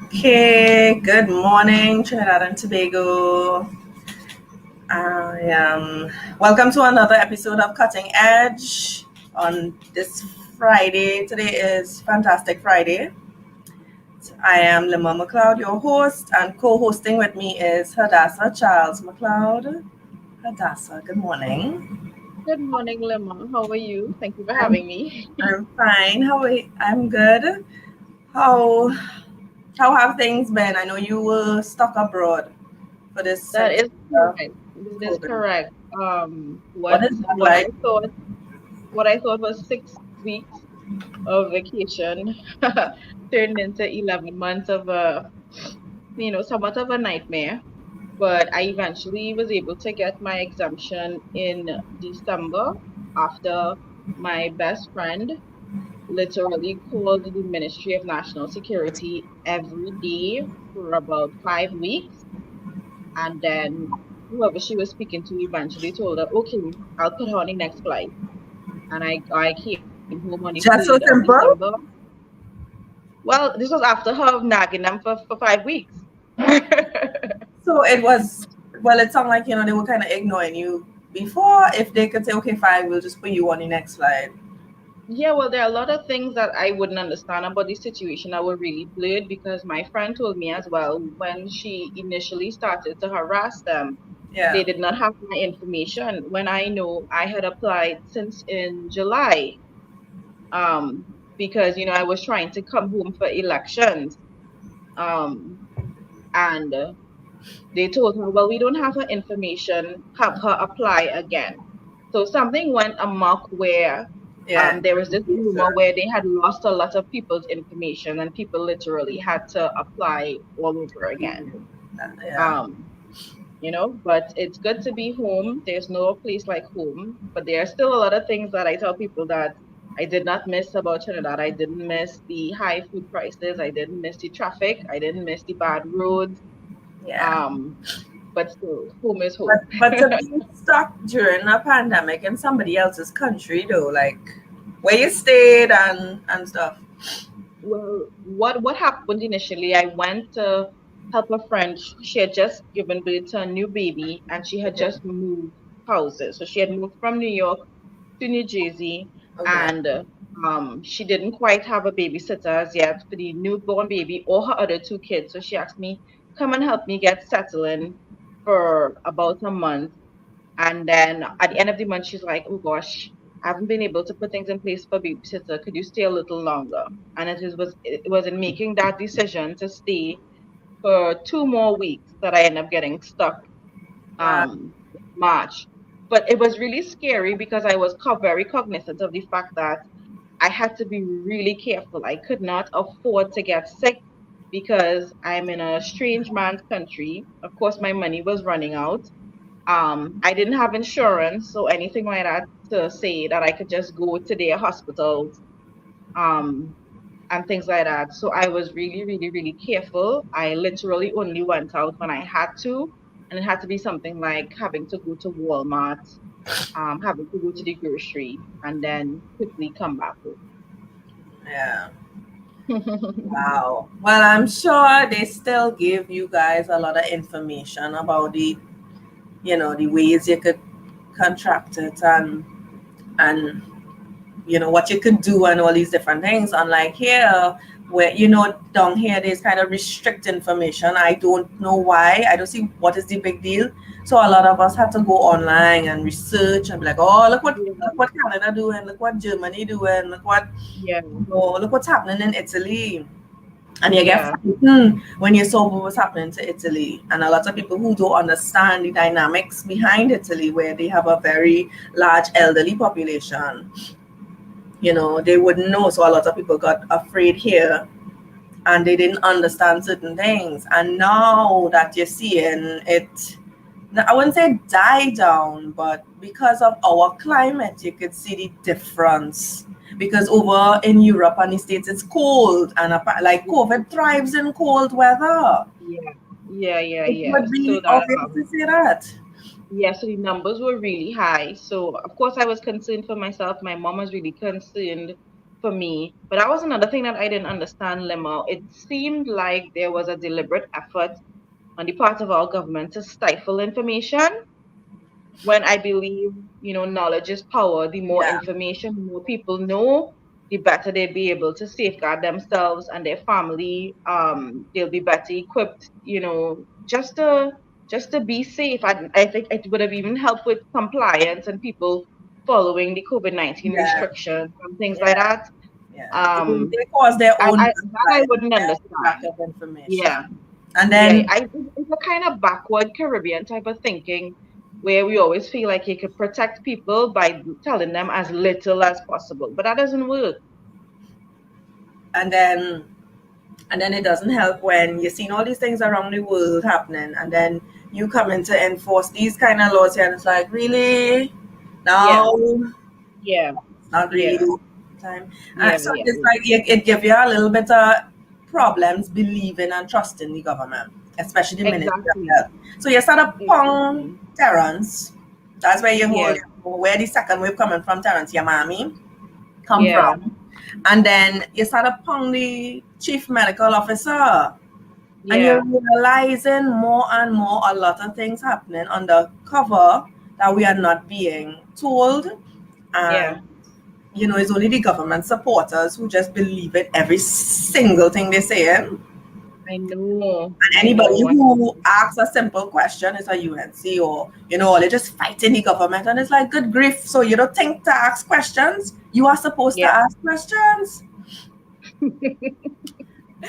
Okay, good morning, Trinidad and Tobago. Welcome to another episode of Cutting Edge on this Friday. Today is Fantastic Friday. I am Lima McLeod, your host, and co-hosting with me is Hadassah Charles McLeod. Hadassah, good morning. Good morning, Lemon. How are you? Thank you for I'm having me. I'm fine. I'm good. How how have things been? I know you were stuck abroad for this That since is correct. That is COVID. correct. What What is that what I like? thought what I thought was 6 weeks of vacation turned into 11 months of somewhat of a nightmare. But I eventually was able to get my exemption in December after my best friend literally called the Ministry of National Security every day for about 5 weeks. And then whoever she was speaking to eventually told her, okay, I'll put her on the next flight. And I came home on the 3rd of Just so December. simple? Well, this was after her nagging them for 5 weeks. So it was, well, it sounded like, they were kind of ignoring you before. If they could say, okay, fine, we'll just put you on the next slide. Yeah, well, there are a lot of things that I wouldn't understand about the situation that were really blurred because my friend told me as well when she initially started to harass them, they Yeah. did not have my information when I know I had applied since in July. Because I was trying to come home for elections. Um, and they told her, well, we don't have her information, have her apply again. So something went amok where Yeah. there was this rumor Sure. where they had lost a lot of people's information and people literally had to apply all over again. Yeah. Um, but it's good to be home. There's no place like home, but there are still a lot of things that I tell people that I did not miss about Trinidad. I didn't miss the high food prices. I didn't miss the traffic. I didn't miss the bad roads. Yeah. Um, but still, home is home. But to be stuck during a pandemic in somebody else's country, though, like where you stayed and stuff. Well, what happened initially? I went to help a friend. She had just given birth to a new baby, and she had Okay. just moved houses. So she had moved from New York to New Jersey, Okay. and she didn't quite have a babysitter as yet for the newborn baby or her other two kids. So she asked me, "Come and help me get settled in for about a month." And then at the end of the month, she's like, "Oh gosh, I haven't been able to put things in place for babysitter. Could you stay a little longer?" And it was in making that decision to stay for 2 more weeks that I ended up getting stuck Wow. in March. But it was really scary because I was very cognizant of the fact that I had to be really careful. I could not afford to get sick because I'm in a strange man's country. Of course, my money was running out. I didn't have insurance, so anything like that to say that I could just go to their hospitals, um, and things like that. So I was really, really, really careful. I literally only went out when I had to, and it had to be something like having to go to Walmart, having to go to the grocery, and then quickly come back Yeah. home. Wow. Well, I'm sure they still give you guys a lot of information about the ways you could contract it and what you could do and all these different things. Unlike here, where down here there's kind of restrict information. I don't know why. I don't see what is the big deal. So a lot of us had to go online and research and be like, oh, look what Canada doing, look what Germany doing, Yeah, look what's happening in Italy. And you get yeah, frightened when you saw what was happening to Italy. And a lot of people who don't understand the dynamics behind Italy, where they have a very large elderly population, they wouldn't know. So a lot of people got afraid here and they didn't understand certain things. And now that you're seeing it, I wouldn't say die down, but because of our climate, you could see the difference. Because over in Europe and the States, it's cold, and like COVID thrives in cold weather. yeah, yeah, yeah, It yeah. would So be that obvious to say that. yeah, so the numbers were really high. So of course I was concerned for myself. My mom was really concerned for me. But that was another thing that I didn't understand, Lemma. It seemed like there was a deliberate effort on the part of our government to stifle information, when I believe, knowledge is power. The more Yeah. information, the more people know, the better they'll be able to safeguard themselves and their family. They'll be better equipped, just to be safe. I think it would have even helped with compliance and people following the COVID-19 Yeah. restrictions and things like Yeah. that. Yeah. Um, They cause their own that I wouldn't lack understand. of information. Yeah. And Yeah, then it's a kind of backward Caribbean type of thinking where we always feel like you could protect people by telling them as little as possible, but that doesn't work. and then and then it doesn't help when you're seeing all these things around the world happening, and then you come in to enforce these kind of laws here, and it's like, really? Yeah, No, yeah, not really yeah, time. yeah, So yeah, it's like it gives you a little bit of problems believing and trusting the government, especially the Ministry of exactly, Health. So you start up Pong exactly. Terrence. That's where you Yeah, hold where the second wave coming from, Terrence, your mommy come yeah, from. And then you start upon the chief medical officer, and you're yeah, realizing more and more a lot of things happening undercover that we are not being told. And yeah. it's only the government supporters who just believe it every single thing they say. And I know, anybody I know. who asks a simple question is a UNC, or they're just fighting the government, and it's like, good grief. So you don't think to ask questions? You are supposed to Yeah. ask questions.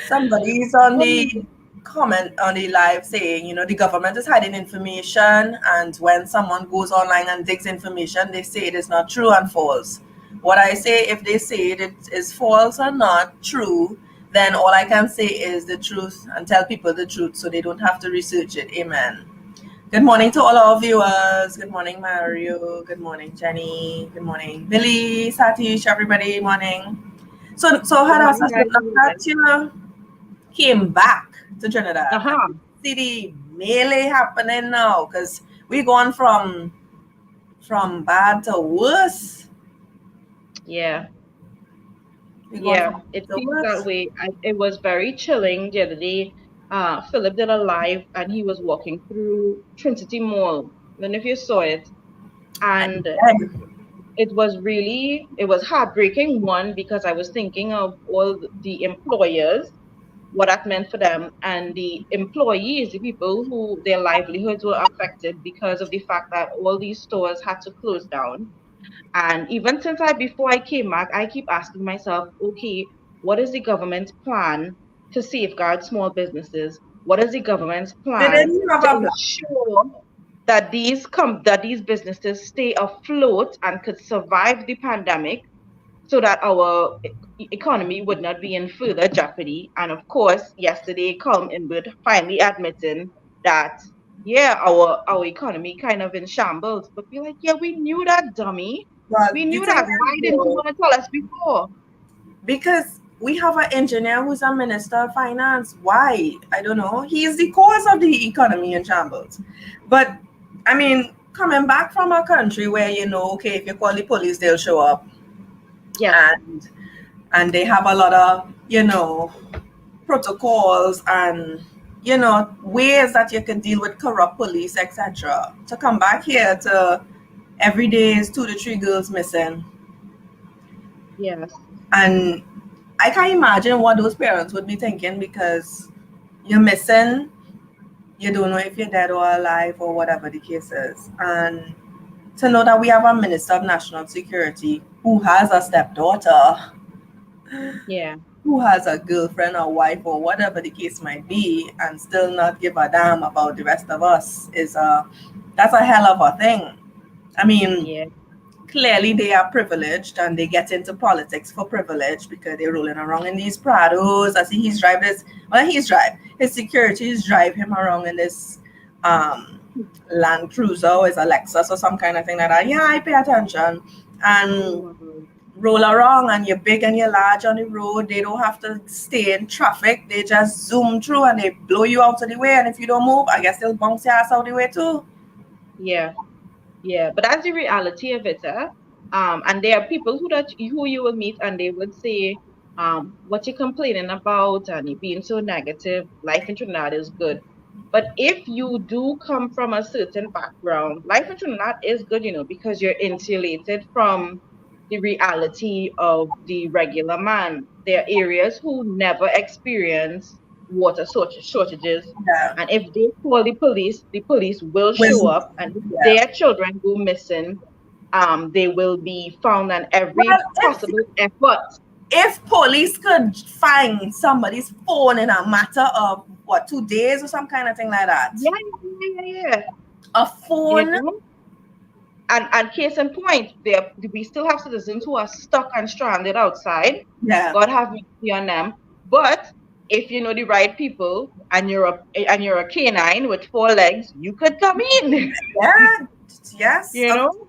Somebody's on the comment on the live saying, the government is hiding information, and when someone goes online and digs information, they say it is not true and false. What I say, if they say it is false or not true, then all I can say is the truth and tell people the truth so they don't have to research it. Amen. Good morning to all our viewers. Good morning, Mario. Good morning, Jenny. Good morning, Billy, Satish, everybody. Morning. So Good Hadassah, morning, guys. that came back to Trinidad, and Uh-huh. you see the melee happening now, because we gone from bad to worse. Yeah. We gone Yeah, from it bad to feels that worse. way. It was very chilling the other day. Philip did a live and he was walking through Trinity Mall. I don't know if you saw it. And And it was heartbreaking, one, because I was thinking of all the employers, what that meant for them, and the employees, the people who their livelihoods were affected because of the fact that all these stores had to close down. And even before I came back, I keep asking myself, okay, what is the government's plan to safeguard small businesses? What is the government's they plan didn't have to a plan. ensure that these businesses stay afloat and could survive the pandemic, so that our economy would not be in further jeopardy? And of course, yesterday, Colm Inwood finally admitting that, yeah, our economy kind of in shambles. But we're like, yeah, we knew that, dummy. But We the knew thing that. Why is, didn't you though, want to tell us before? because we have an engineer who's a minister of finance. Why? I don't know. He is the cause of the economy in shambles. But I mean, coming back from a country where okay, if you call the police, they'll show up, Yeah, and they have a lot of protocols and ways that you can deal with corrupt police, etc. To come back here to every day is 2 to 3 girls missing, yes, and I can't imagine what those parents would be thinking, because you're missing, you don't know if you're dead or alive or whatever the case is. And to know that we have a minister of national security who has a stepdaughter, yeah, who has a girlfriend or wife or whatever the case might be, and still not give a damn about the rest of us, that's a hell of a thing. I mean, yeah, clearly they are privileged and they get into politics for privilege, because they're rolling around in these Prados. I see his securities drive him around in this Land Cruiser, or is a Lexus or some kind of thing like that. Yeah, I pay attention. And wow, roll around, and you're big and you're large on the road. They don't have to stay in traffic. They just zoom through and they blow you out of the way. And if you don't move, I guess they'll bounce your ass out of the way too. yeah, yeah. But that's the reality of it, eh? And there are people who you will meet and they would say, what you complaining about and you being so negative, life in Trinidad is good. But if you do come from a certain background, life in Trinidad is good, because you're insulated from the reality of the regular man. There are areas who never experience water shortages. Yeah. And if they call the police will show With, up. And if yeah. their children go missing, they will be found on Well, every possible effort. if police could find somebody's phone in a matter of 2 days or some kind of thing like that. Yeah. A phone. And case in point, we still have citizens who are stuck and stranded outside. Yeah. God have mercy on them. But if you know the right people and you're a canine with 4 legs, you could come in. Yeah. Yes. You know?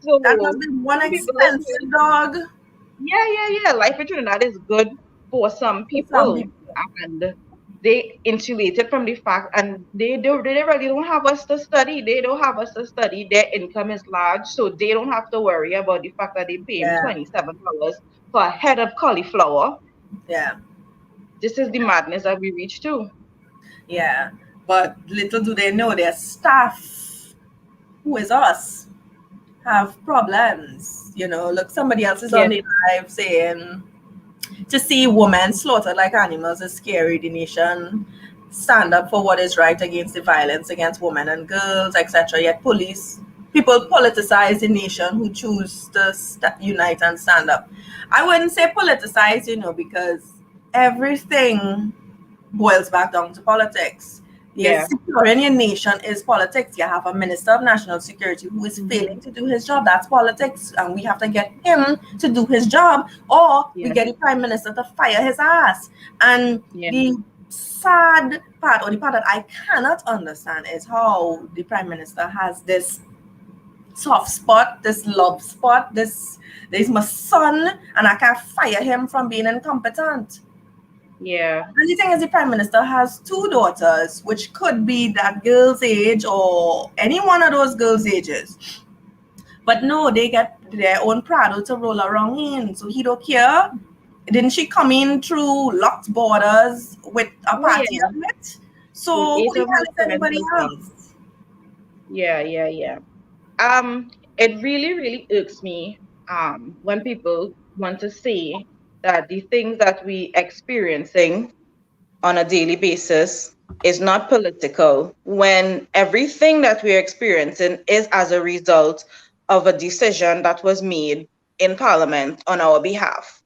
So that must be one expensive dog. Yeah. Life in Trinidad is good for some people. And they insulated from the fact, and they really don't have us to study. They don't have us to study. Their income is large, so they don't have to worry about the fact that they pay $27 for a head of cauliflower. Yeah. This is the madness that we reach to. Yeah. But little do they know their staff, who is us, have problems. Look, somebody else is on the live saying, to see women slaughtered like animals is scary. The nation stand up for what is right against the violence against women and girls, etc. Yet people politicize the nation who choose to unite and stand up. I wouldn't say politicize, because everything boils back down to politics. Securing your nation is politics. You have a minister of national security who is failing to do his job. That's politics, and we have to get him to do his job, or we get the prime minister to fire his ass. And the sad part, or the part that I cannot understand, is how the prime minister has this soft spot, this love spot, this is my son, and I can't fire him from being incompetent. Yeah. And the thing is, the prime minister has 2 daughters, which could be that girl's age or any one of those girls' ages. But no, they get their own Prado to roll around in, so he don't care. Didn't she come in through locked borders with a party of it? So who the hell is anybody else? Yeah. It really, really irks me when people want to say that the things that we experiencing on a daily basis is not political, when everything that we're experiencing is as a result of a decision that was made in Parliament on our behalf.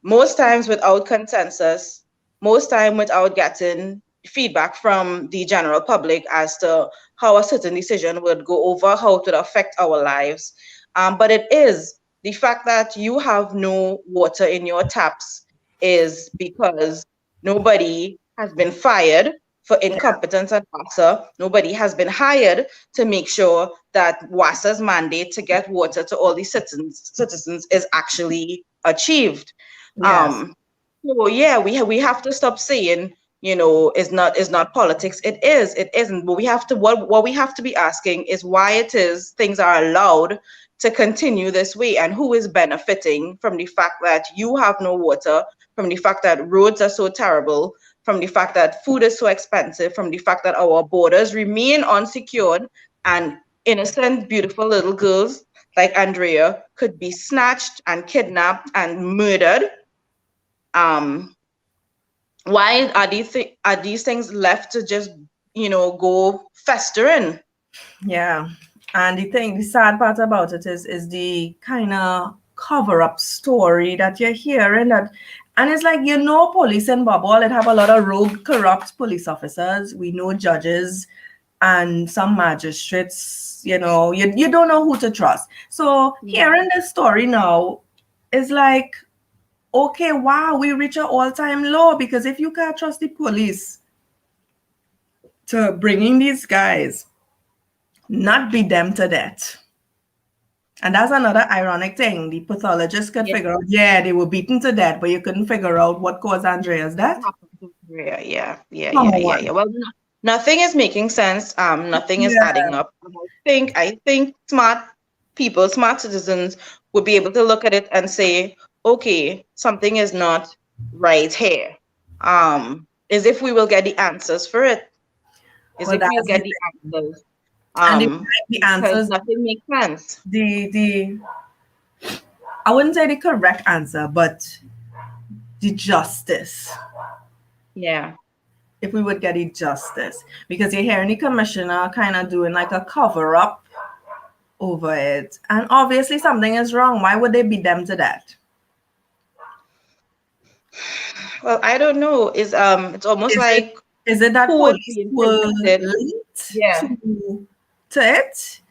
Most times without consensus, most time without getting feedback from the general public as to how a certain decision would go over, how it would affect our lives. But it is the fact that you have no water in your taps is because nobody has been fired for incompetence at WASA. Nobody has been hired to make sure that WASA's mandate to get water to all the citizens is actually achieved. Yes. So yeah, we have to stop saying, is not politics. It isn't. But we have to what we have to be asking is why it is things are allowed to continue this way, and who is benefiting from the fact that you have no water, from the fact that roads are so terrible, from the fact that food is so expensive, from the fact that our borders remain unsecured, and innocent, beautiful little girls like Andrea could be snatched and kidnapped and murdered. Why are these things left to just go festering? Yeah. And the sad part about it is the kind of cover-up story that you're hearing, and it's like, police in Bobble, it have a lot of rogue, corrupt police officers. We know judges and some magistrates, you don't know who to trust. So hearing this story now is like, okay, wow, we reach an all-time low, because if you can't trust the police to bringing these guys, not beat them to death. And that's another ironic thing. The pathologist could figure out, they were beaten to death, but you couldn't figure out what caused Andrea's death. Yeah. Well, nothing is making sense. Nothing is adding up. I think smart people, smart citizens, would be able to look at it and say, okay, something is not right here. Is if we will get the answers for it. Is Well, if we'll that's get the the thing. answers. And the Because answers, nothing makes sense. the I wouldn't say the correct answer, but the justice. Yeah. If we would get the justice, because you're hearing the commissioner kind of doing like a cover up over it, and obviously something is wrong. Why would they beat them to that? Well, I don't know. It's almost Is like it that who is police being were protected? linked Yeah. to it?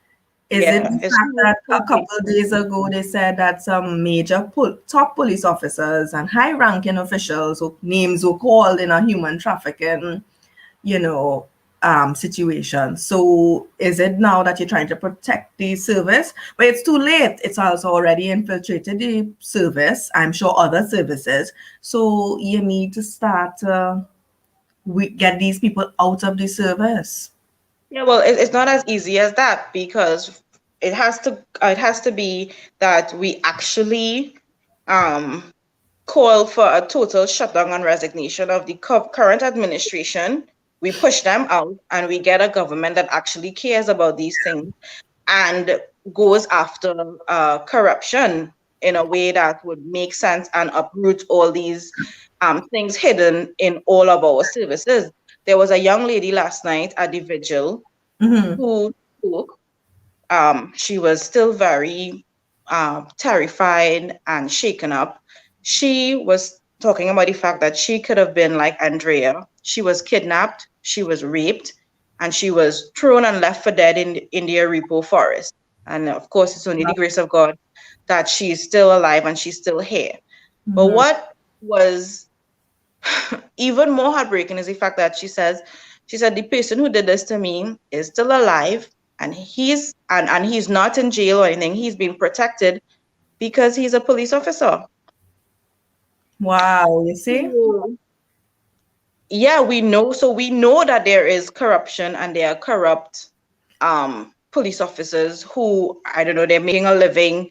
Is it Yeah. the It's fact that a who couple of days ago they said that some major top police officers and high-ranking officials whose names were called in a human trafficking, situation? So is it now that you're trying to protect the service? But it's too late. It's also already infiltrated the service. I'm sure other services. So you need to start get these people out of the service. Yeah, well, it's not as easy as that, because it has to be that we actually call for a total shutdown and resignation of the current administration. We push them out and we get a government that actually cares about these things and goes after corruption in a way that would make sense and uproot all these things hidden in all of our services. There was a young lady last night at the vigil who spoke. She was still very terrified and shaken up. She was talking about the fact that she could have been like Andrea. She was kidnapped, she was raped, and she was thrown and left for dead in the Aripo forest. And of course, it's only the grace of God that she's still alive and she's still here. But what was even more heartbreaking is the fact that she said the person who did this to me is still alive, and he's not in jail or anything. He's being protected because he's a police officer. Wow, you see? Yeah, we know. So we know that there is corruption and there are corrupt police officers who, I don't know, they're making a living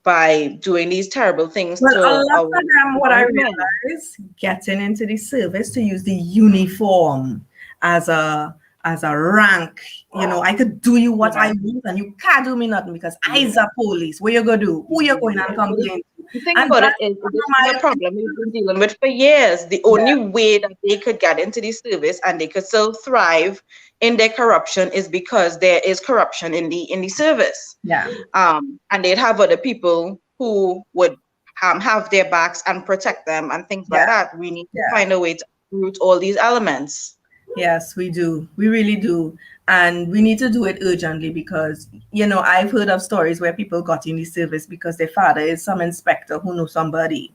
by doing these terrible things. Well, to a lot of them, what I realized, getting into the service to use the uniform as a rank. I could do you what I want and you can't do me nothing because I's a police. What you gonna do? Who you going and complain to? The thing about it is, this is a problem we've been dealing with for years. The only way that they could get into the service and they could still thrive in their corruption is because there is corruption in the service. Yeah. And they'd have other people who would have their backs and protect them and things like that. We need to find a way to root all these elements. Yes, we do. We really do. And we need to do it urgently because, I've heard of stories where people got in the service because their father is some inspector who knows somebody.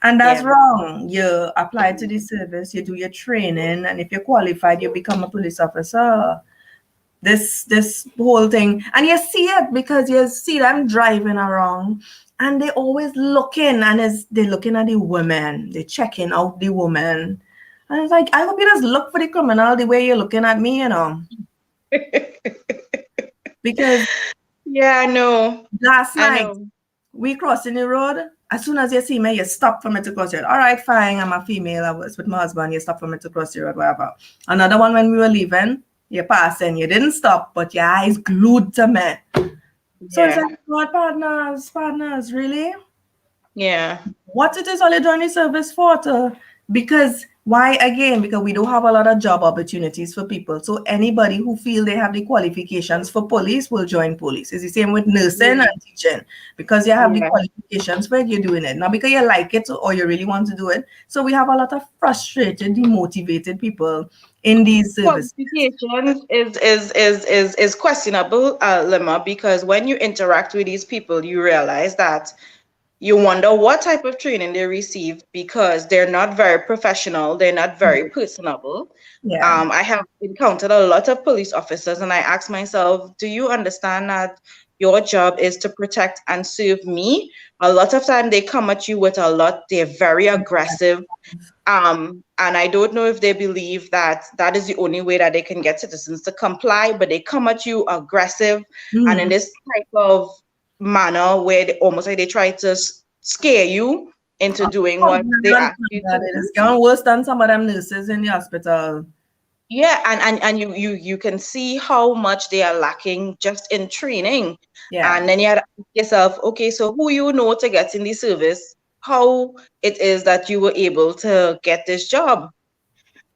And that's wrong. You apply to the service, you do your training, and if you're qualified, you become a police officer. This whole thing. And you see it because you see them driving around and they're always looking, and they're looking at the women. They're checking out the woman. And it's like, I hope you just look for the criminal the way you're looking at me, Because I know. Last night we crossing the road. As soon as you see me, you stop for me to cross the road. All right, fine. I'm a female. I was with my husband. You stop for me to cross the road, whatever. Another one when we were leaving, you're passing. You didn't stop, but your eyes glued to me. So it's like, God, partners, really? Yeah. What it is all you doing the service for? Because why again? Because we don't have a lot of job opportunities for people. So anybody who feel they have the qualifications for police will join police. It's the same with nursing and teaching. Because you have the qualifications for it, you're doing it. Not because you like it or you really want to do it. So we have a lot of frustrated, demotivated people in these services. Qualifications is questionable, Lemma, because when you interact with these people, you realize that you wonder what type of training they received because they're not very professional. They're not very personable. Yeah. I have encountered a lot of police officers and I ask myself, do you understand that your job is to protect and serve me? A lot of time they come at you with they're very aggressive. And I don't know if they believe that is the only way that they can get citizens to comply, but they come at you aggressive and in this type of manner where they almost like they try to scare you into doing what they ask you to It is do. getting worse than some of them nurses in the hospital. Yeah, and you can see how much they are lacking just in training. Yeah. And then you have to ask yourself, okay, so who you know to get in the service, how it is that you were able to get this job.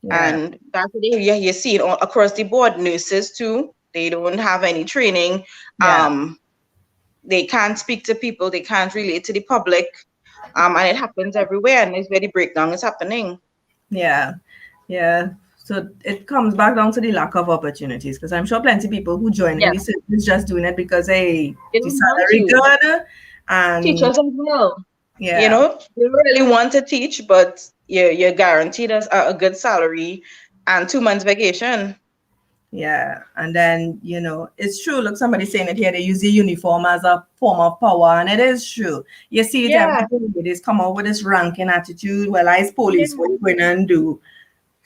Yeah. And that's what you see it all across the board. Nurses too, they don't have any training. Yeah. They can't speak to people, they can't relate to the public. And it happens everywhere, and it's where the breakdown is happening. Yeah. Yeah. So it comes back down to the lack of opportunities, because I'm sure plenty of people who join in Yeah. the service just doing it because hey, They the don't want salary to. good, and Teachers as well. You yeah. know, you really want to teach, but you're guaranteed a good salary and 2 months vacation. Yeah, and then it's true. Look, somebody saying it here. They use the uniform as a form of power, and it is true. You see it every Yeah. day. They just come out with this ranking attitude. Well, I's police. Yeah. What you going and do?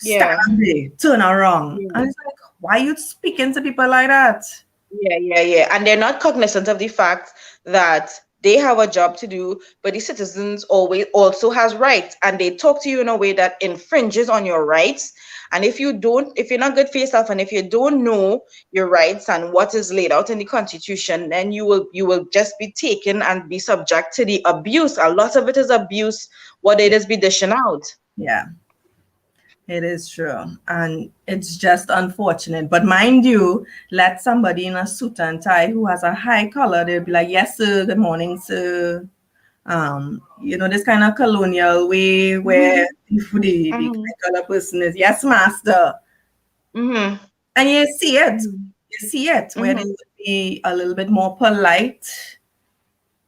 Yeah. Stand there, turn around, Yeah. and it's like, why you speaking to people like that? Yeah. And they're not cognizant of the fact that they have a job to do, but the citizens always also has rights, and they talk to you in a way that infringes on your rights. And if you're not good for yourself, and if you don't know your rights and what is laid out in the Constitution, then you will just be taken and be subject to the abuse. A lot of it is abuse, what it is be dishing out. Yeah, it is true, and it's just unfortunate. But mind you, let somebody in a suit and tie who has a high collar, they'll be like, "Yes, sir. Good morning, sir." This kind of colonial way where the high collar person is, "Yes, master." Mm-hmm. And you see it where they would be a little bit more polite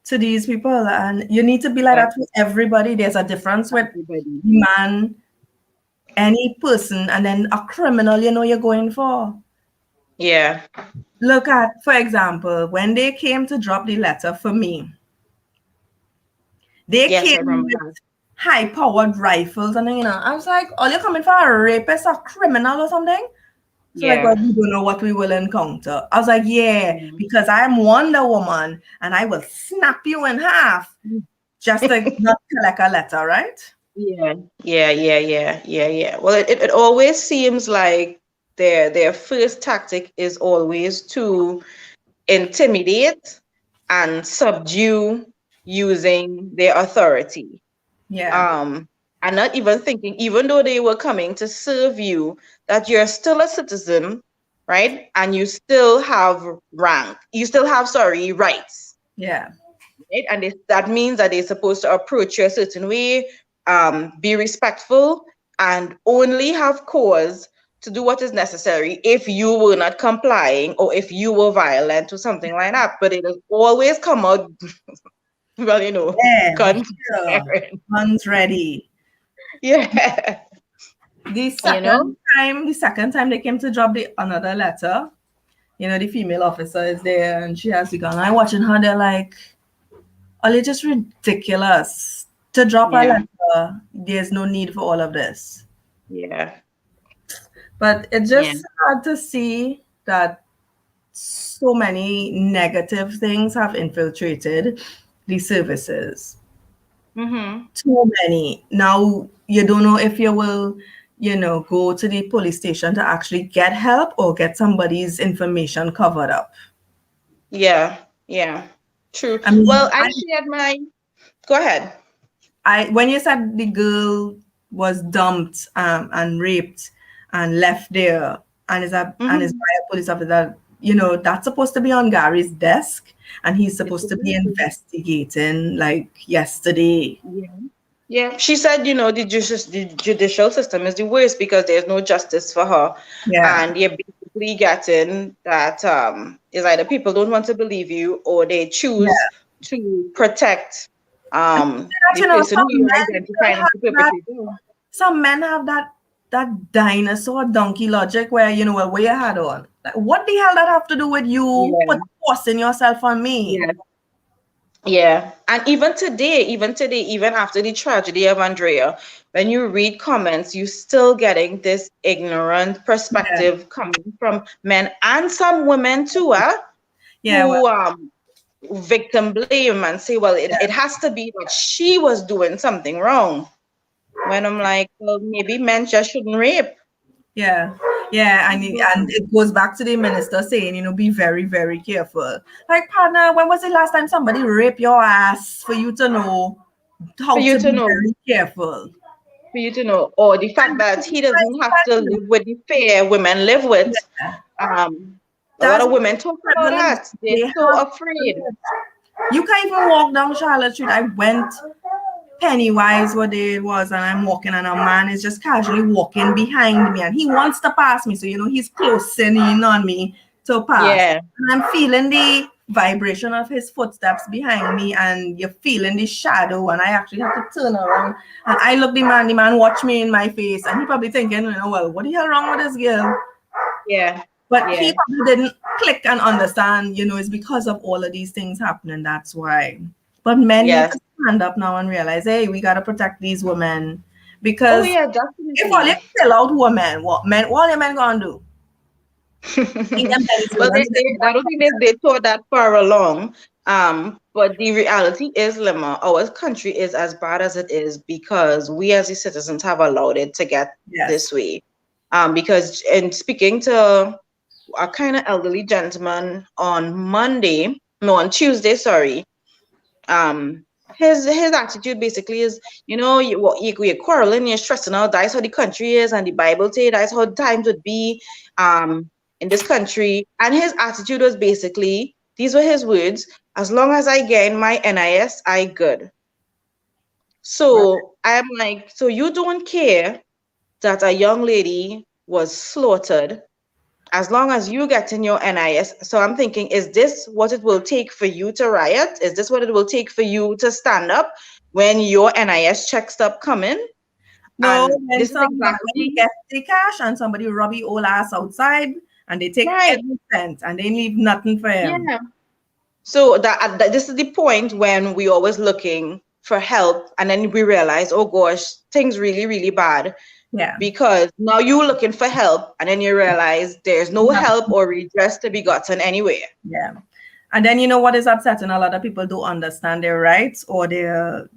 to these people, and you need to be like that with everybody. There's a difference with man, any person, and then a criminal. You're going for. Yeah. Look at, for example, when they came to drop the letter for me, they came with high-powered rifles, and I was like, "Oh, you're coming for a rapist, a criminal, or something?" So like, well, we don't know what we will encounter. I was like, yeah, because I'm Wonder Woman and I will snap you in half just to not collect a letter, right? Yeah. Well, it always seems like their first tactic is always to intimidate and subdue using their authority. Yeah. And not even thinking, even though they were coming to serve you, that you're still a citizen, right? And you still have rights. Yeah. Right? And that means that they're supposed to approach you a certain way, be respectful, and only have cause to do what is necessary if you were not complying or if you were violent or something like that. But it has always come out, well, guns ready. Yeah. The second time they came to drop another letter, the female officer is there and she has the gun. I'm watching her, they're like, oh, it's just ridiculous to drop a letter. There's no need for all of this. Yeah. But it's just hard to see that so many negative things have infiltrated the services. Too many. Now, you don't know if you will, go to the police station to actually get help or get somebody's information covered up. Yeah. True. Well, I shared mine. Go ahead. When you said the girl was dumped and raped and left there and is by a police officer, that's supposed to be on Gary's desk and he's supposed to be investigating like yesterday. Yeah. She said, the judicial system is the worst because there's no justice for her. Yeah. And you're basically getting that is either people don't want to believe you or they choose to protect the person who you identify as the perpetrator. Some men have that dinosaur donkey logic where, well, what you had on? Like, what the hell that have to do with you forcing yourself on me? Yeah. And even today, even after the tragedy of Andrea, when you read comments, you're still getting this ignorant perspective coming from men and some women too, who victim blame and say, well, it has to be that she was doing something wrong. When I'm like, well, maybe men just shouldn't rape. Yeah, and it goes back to the minister saying, be very, very careful. Like, partner, when was the last time somebody raped your ass for you to know how For you to to be know. very careful? For you to know, or the fact that he doesn't have to live with the fear women live with. A lot That's of women talk about prevalent. that. They're so afraid. You can't even walk down Charlotte Street. I went Pennywise, what day it was, and I'm walking, and a man is just casually walking behind me, and he wants to pass me. So, he's closing in on me to pass. Yeah. And I'm feeling the vibration of his footsteps behind me, and you're feeling the shadow, and I actually have to turn around. And I look the man watch me in my face, and he probably thinking, well, what the hell wrong with this girl? Yeah. But he probably didn't click and understand, it's because of all of these things happening. That's why. But men need to stand up now and realize, hey, we got to protect these women. Because definitely. if all you sell out women, what are men going to do? Well, I don't think they thought that far along. But the reality is, Lima, our country is as bad as it is because we as the citizens have allowed it to get this way. Because in speaking to a kind of elderly gentleman on Tuesday, sorry. His attitude basically is, you're quarreling, you're stressing out. That's how the country is, and the Bible says that's how times would be in this country. And his attitude was basically, these were his words: as long as I gain my NIS, I good. So I'm like, so you don't care that a young lady was slaughtered as long as you get in your NIS. So I'm thinking, is this what it will take for you to riot? Is this what it will take for you to stand up when your NIS checks stop coming? No, when somebody gets the cash and somebody rob your old ass outside and they take every cent and they leave nothing for him. Yeah. So that this is the point when we always looking for help, and then we realize, oh gosh, things really, really bad. Yeah. Because now you're looking for help, and then you realize there's no help or redress to be gotten anywhere. Yeah. And then what is upsetting? A lot of people don't understand their rights or their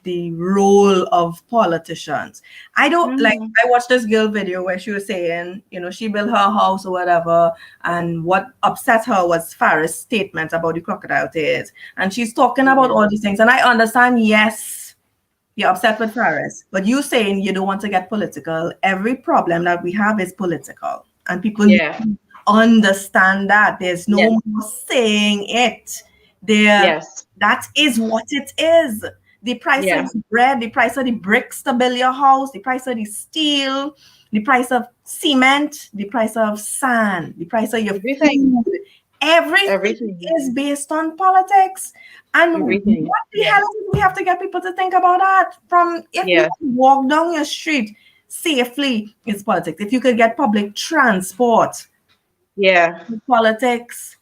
the role of politicians. I don't I watched this girl video where she was saying, she built her house or whatever, and what upset her was Farah's statement about the crocodile tears. And she's talking about all these things. And I understand, yes, you're upset with Faris, but you saying you don't want to get political. Every problem that we have is political. And people understand that. There's no more saying it. That is what it is. The price of the bread, the price of the bricks to build your house, the price of the steel, the price of cement, the price of sand, the price of your food. Everything is based on politics. And what the hell do we have to get people to think about that? If you walk down your street safely, it's politics. If you could get public transport, politics.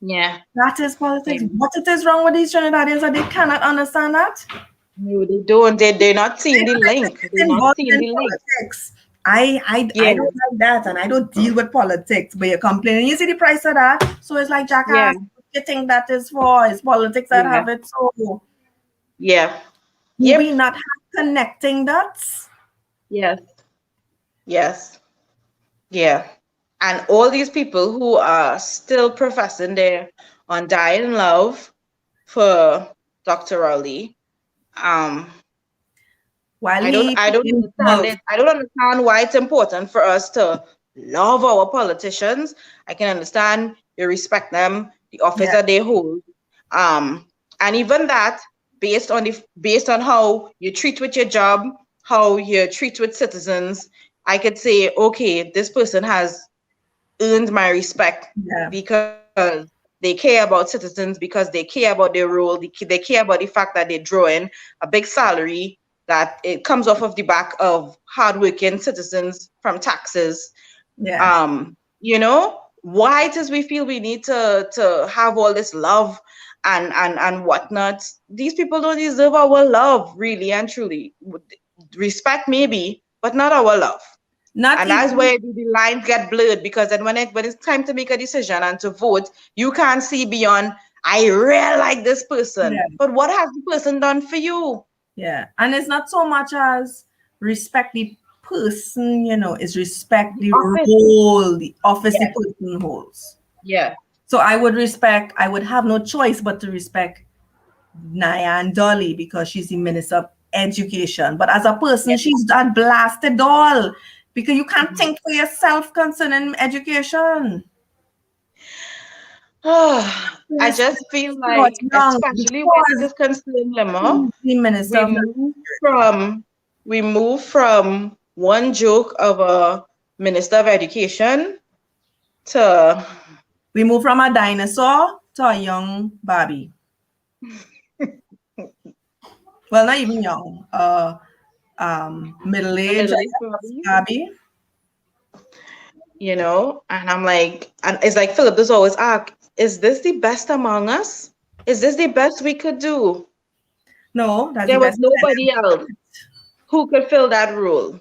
Yeah. That is politics. What it is wrong with these Trinidadians that they cannot understand that? No, they don't. They're not seeing the link. They're not seeing the politics. I don't like that, and I don't deal with politics, but you're complaining. You see the price of that? So it's like, jackass, what you think that is for? It's politics that have it so. Yeah. We not have connecting dots? Yes. Yes. Yeah. And all these people who are still professing their undying love for Dr. Rowley, I don't understand it. I don't understand why it's important for us to love our politicians. I can understand you respect them, the office that they hold, and even that based on how you treat with your job, how you treat with citizens. I could say, okay, this person has earned my respect because they care about citizens, because they care about their role, they care about the fact that they draw in a big salary, that it comes off of the back of hardworking citizens from taxes. Why it is we feel we need to have all this love and whatnot. These people don't deserve our love, really and truly. Respect maybe, but not our love. That's where the lines get blurred, because then when it's time to make a decision and to vote, you can't see beyond I really like this person. Yeah. But what has the person done for you? Yeah. And it's not so much as respect the person, it's respect the Office. role, the office the Yes. person holds. Yeah. So I would have no choice but to respect Nyan Dolly because she's the Minister of Education. But as a person, Yes. she's that blasted doll because you can't Mhm. think for yourself concerning education. I just feel like, especially when it is concerned, Lemma, The Minister we of move from one joke of a minister of education to We move from a dinosaur to a young Barbie. Well, not even young. Middle-aged, I guess, Barbie. And I'm like, and it's like Philip does always ask, is this the best among us? Is this the best we could do? No, that's the There was best. nobody else who could fill that role.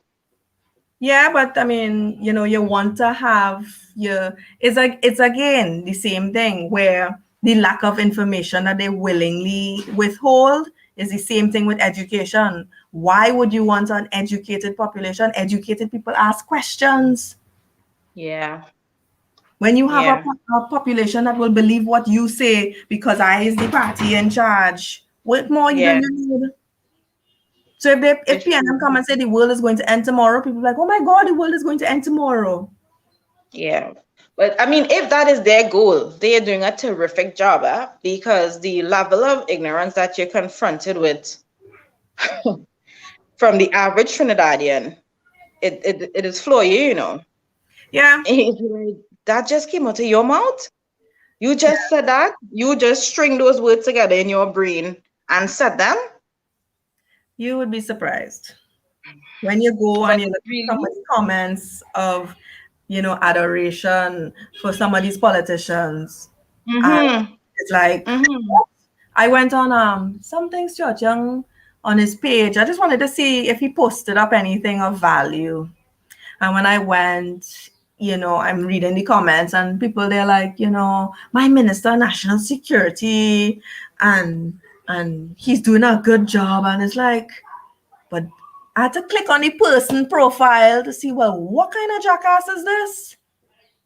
Yeah, but I mean, you want to have it's again the same thing where the lack of information that they willingly withhold is the same thing with education. Why would you want an educated population? Educated people ask questions. Yeah. When you have Yeah. a population that will believe what you say because I is the party in charge, what more do Yeah. you need? So if It's PNM true. come and say the world is going to end tomorrow, people are like, oh my God, the world is going to end tomorrow. Yeah. But I mean, if that is their goal, they are doing a terrific job, because the level of ignorance that you're confronted with from the average Trinidadian, it is flooring. Yeah. It's like, that just came out of your mouth. You just said that. You just string those words together in your brain and said them. You would be surprised when you go But and you look at really, somebody's comments of, adoration for some of these politicians. And it's like, I went on something Stuart Young on his page. I just wanted to see if he posted up anything of value. And when I went, I'm reading the comments and people, they're like, my minister of national security and he's doing a good job. And it's like, but I had to click on the person profile to see, well, what kind of jackass is this?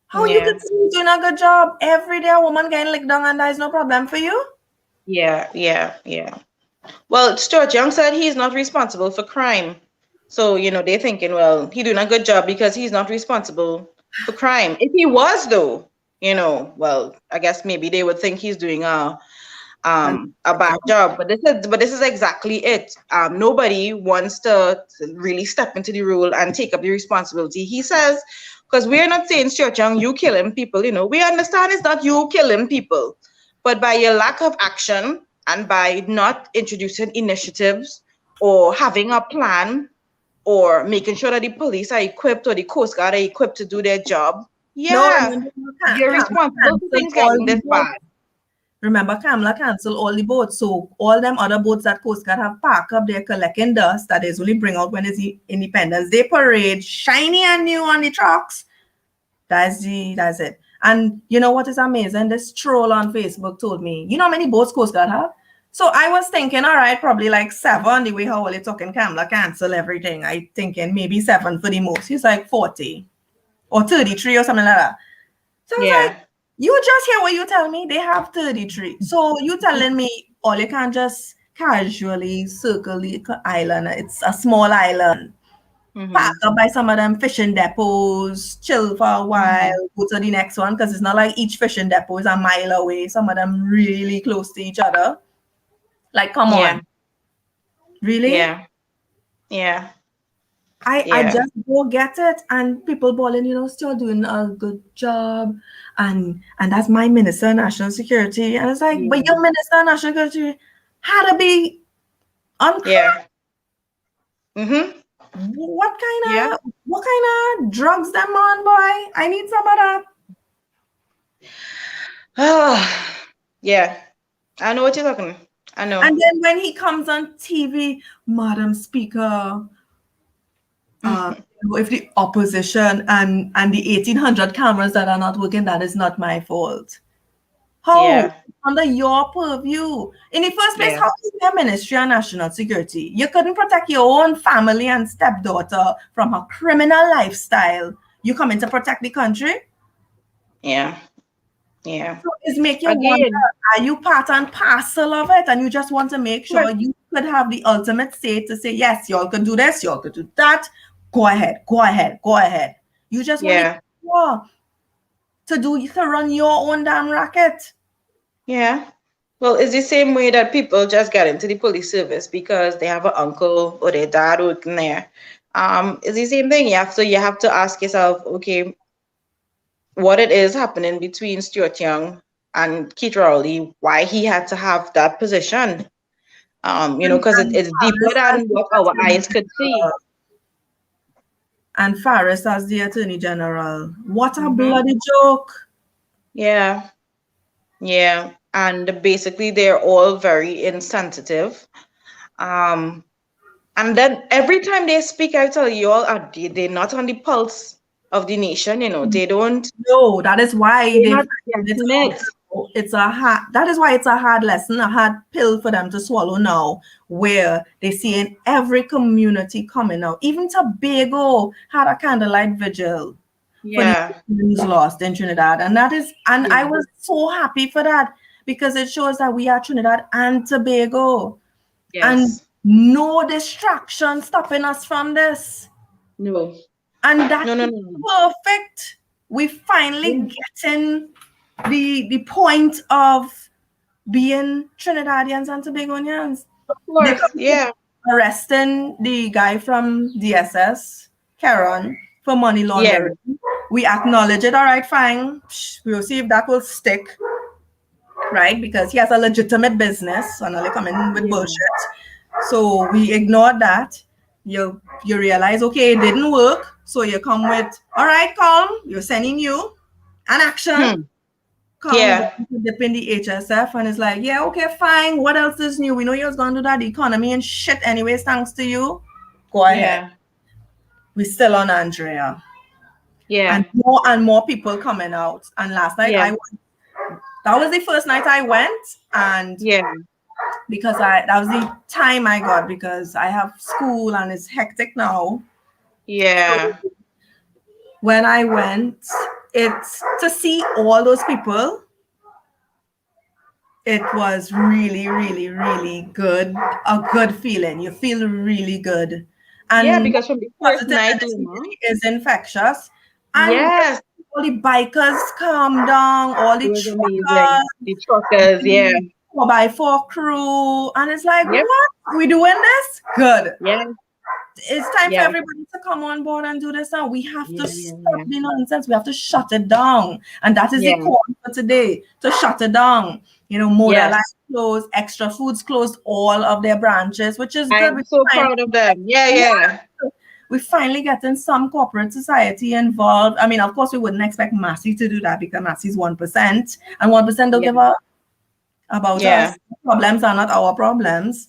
How you can see he's doing a good job? Every day a woman getting licked down and there's no problem for you? Yeah. Well, Stuart Young said he's not responsible for crime. So, they're thinking, well, he's doing a good job because he's not responsible for crime. If he was, though, well, I guess maybe they would think he's doing a bad job. But this is exactly it. Nobody wants to really step into the role and take up the responsibility. He says, because we're not saying, Stuart Young, you killing people. We understand it's not you killing people, but by your lack of action and by not introducing initiatives or having a plan or making sure that the police are equipped or the Coast Guard are equipped to do their job, you're responsible for things getting this bad. Remember, Kamala canceled all the boats. So all them other boats that Coast Guard have parked up there collecting dust that is only bring out when it's the Independence Day parade, shiny and new on the trucks. That's it. And you know what is amazing? This troll on Facebook told me, you know how many boats Coast Guard have? So I was thinking, all right, probably like 7, the way how well it's talking Kamala cancel everything. I thinking maybe 7 for the most. He's like 40 or 33 or something like that. So I was like, you just hear what you tell me. They have 33. So you telling me all you can just casually circle the island. It's a small island. Park up by some of them fishing depots, chill for a while, go to the next one, because it's not like each fishing depot is a mile away. Some of them really close to each other. Like, come on. Really? Yeah. I just don't get it. And people bawling, still doing a good job. And that's my Minister of National Security. And it's like, but your Minister of National Security had to be unclear. What kind of drugs them on, boy? I need some of that. Yeah. I know what you're talking. I know. And then when he comes on TV, Madam Speaker, if the opposition and the 1,800 cameras that are not working, that is not my fault. How? under your purview. In the first place, Yeah. how is there Ministry of National Security? You couldn't protect your own family and stepdaughter from a criminal lifestyle. You come in to protect the country? Yeah. Yeah. So it's make you wonder, Again, are you part and parcel of it? And you just want to make but sure you could have the ultimate say to say, yes, y'all could do this, y'all could do that. Go ahead, go ahead, go ahead. You just want yeah. to run your own damn racket. Yeah. Well, it's the same way that people just get into the police service because they have an uncle or their dad working there. It's the same thing. You have to ask yourself, okay, what it is happening between Stuart Young and Keith Rowley, why he had to have that position. Because it's deeper than what our eyes could see. And Faris as the Attorney General. What a Mhm. bloody joke. Yeah. Yeah. And basically they're all very insensitive. And then every time they speak, I tell you all, they're not on the pulse of the nation, they don't, No, that is why they're they not find getting it it. it's a hard that is why it's a hard lesson, a hard pill for them to swallow now, where they see in every community coming out. Even Tobago had a candlelight vigil for the Yeah. news lost in Trinidad. And I Yeah. was so happy for that because it shows that we are Trinidad and Tobago. And Yes. no distraction stopping us from this. No. And that No, no, is no, no. perfect. We finally Yeah. getting the point of being Trinidadians and Tobagonians. Of They course. come Yeah. arresting the guy from DSS, Karen, for money Yeah. laundering. We acknowledge it. All right, fine. We'll see if that will stick, right? Because he has a legitimate business, and they come in with Yeah. bullshit. So we ignored that. You realize, okay, it didn't work. So you come with, all right, calm. You're sending you an action. Come Yeah. dip in the HSF, and it's like, yeah, okay, fine. What else is new? We know you're going to do that economy and shit anyways, thanks to you. Go ahead. Yeah. We're still on Andrea. Yeah. And more people coming out. And last night Yeah. that was the first night I went, and Yeah. because that was the time I got, because I have school and it's hectic now. Yeah. So when I went, it's to see all those people. It was really, really, really good. A good feeling. You feel really good. And Yeah, because from the first positive night, energy is infectious. And yes, all the bikers calm down, all the it was amazing. truckers, The truckers, yeah. 4x4 crew. And it's like, Yep. what? We doing this? Good. Yeah. It's time Yeah. for everybody to come on board and do this now. We have Yeah, to yeah, stop yeah. the nonsense. We have to shut it down. And that is Yeah. the call for today, to shut it down. Motor Yes. Life closed, Extra Foods closed all of their branches, which is good. I'm so proud of them. Yeah, yeah. We're finally getting some corporate society involved. I mean, of course, we wouldn't expect Massey to do that because Massey's 1%, and 1% don't Yeah. give a about Yeah. us. Problems are not our problems.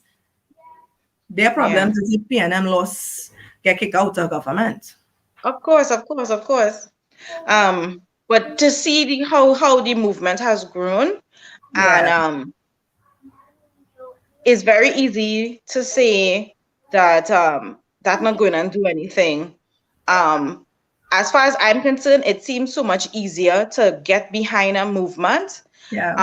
Their problems is if PNM loss get kicked out of government. Of course, of course, of course. But to see how the movement has grown, and it's very easy to say that that's not going to do anything. As far as I'm concerned, it seems so much easier to get behind a movement. Yeah.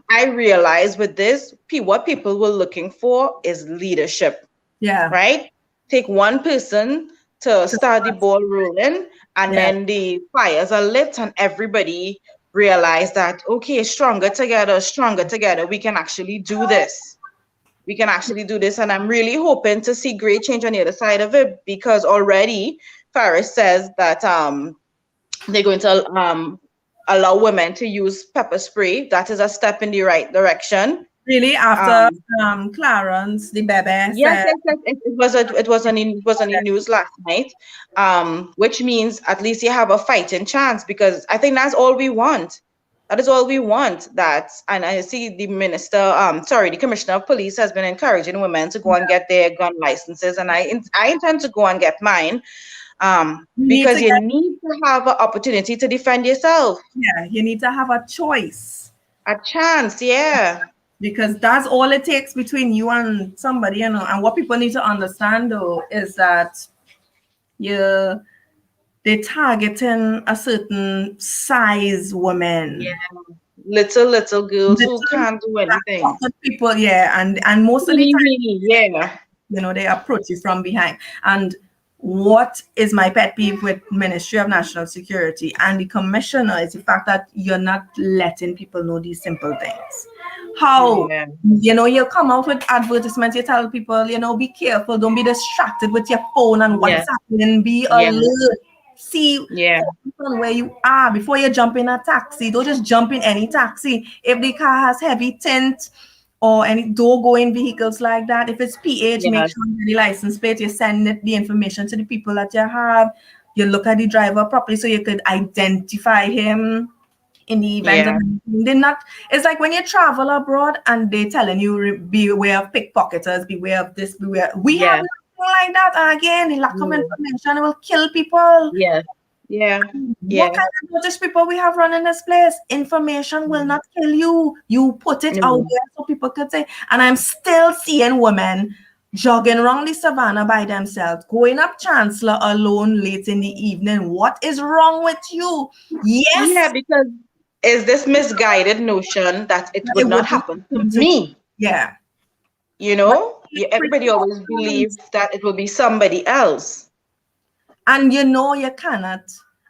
I realize with this, what people were looking for is leadership. Yeah. Right? Take one person to start the ball rolling, and Yeah. then the fires are lit, and everybody realize that, okay, stronger together, we can actually do this. We can actually do this. And I'm really hoping to see great change on the other side of it, because already Faris says that they're going to allow women to use pepper spray. That is a step in the right direction. Really, after Clarence, the baby Yes, said, it was on the news last night, which means at least you have a fighting chance, because I think that's all we want. That is all we want. And I see the the commissioner of police has been encouraging women to go and get their gun licenses, and I intend to go and get mine, because you need to have an opportunity to defend yourself. Yeah, you need to have a choice. A chance, yeah. Because that's all it takes between you and somebody, you know. And what people need to understand though is that you they're targeting a certain size woman. Yeah. Little girls who Little can't do anything. people, yeah, and most of the time, Really, yeah. you know, they approach you from behind. And what is my pet peeve with Ministry of National Security and the commissioner is the fact that you're not letting people know these simple things. How, Yeah. you know, you'll come out with advertisements, you tell people, you know, be careful, don't be distracted with your phone and what's Yes. happening, be Yeah. alert, see Yeah. on where you are before you jump in a taxi. Don't just jump in any taxi. If the car has heavy tint or any door going vehicles like that, if it's PH, make Yes. sure the license plate, you send it, the information to the people that you have. You look at the driver properly so you could identify him in the event of Yeah. anything. They're not, it's like when you travel abroad and they're telling you beware of pickpocketers, beware of this, beware. We have Yes. nothing like that. And again, the lack of No. information will kill people. Yes. Yeah. What Yeah. kind of British people we have running this place? Information will not kill you. You put it out No. there so people could say, and I'm still seeing women jogging around the savannah by themselves, going up Chancellor alone late in the evening. What is wrong with you? Yeah, Yes, because is this misguided notion that it would it not wouldn't happen to happen to you. me? Yeah. You But know, everybody always believes that it will be somebody else. and you know you cannot.